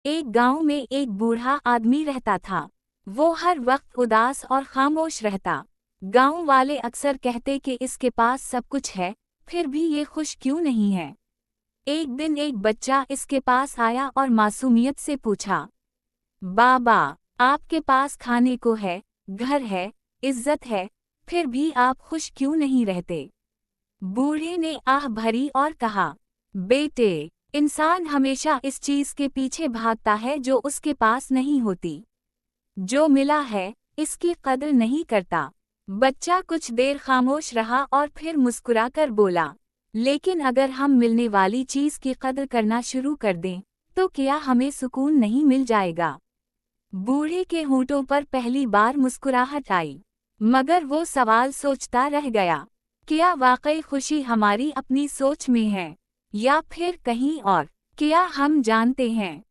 एक गांव में एक बूढ़ा आदमी रहता था। वो हर वक्त उदास और खामोश रहता। गांव वाले अक्सर कहते कि इसके पास सब कुछ है, फिर भी ये खुश क्यों नहीं है। एक दिन एक बच्चा इसके पास आया और मासूमियत से पूछा, बाबा, आपके पास खाने को है, घर है, इज्जत है, फिर भी आप खुश क्यों नहीं रहते। बूढ़े ने आह भरी और कहा, बेटे, इंसान हमेशा इस चीज के पीछे भागता है जो उसके पास नहीं होती। जो मिला है, इसकी कदर नहीं करता। बच्चा कुछ देर खामोश रहा और फिर मुस्कुराकर बोला, लेकिन अगर हम मिलने वाली चीज की कदर करना शुरू कर दें, तो क्या हमें सुकून नहीं मिल जाएगा। बूढ़े के होंठों पर पहली बार मुस्कुराहट आई, मगर वो सवाल सोचता रह गया, क्या वाकई खुशी हमारी अपनी सोच में है, या फिर कहीं और। क्या हम जानते हैं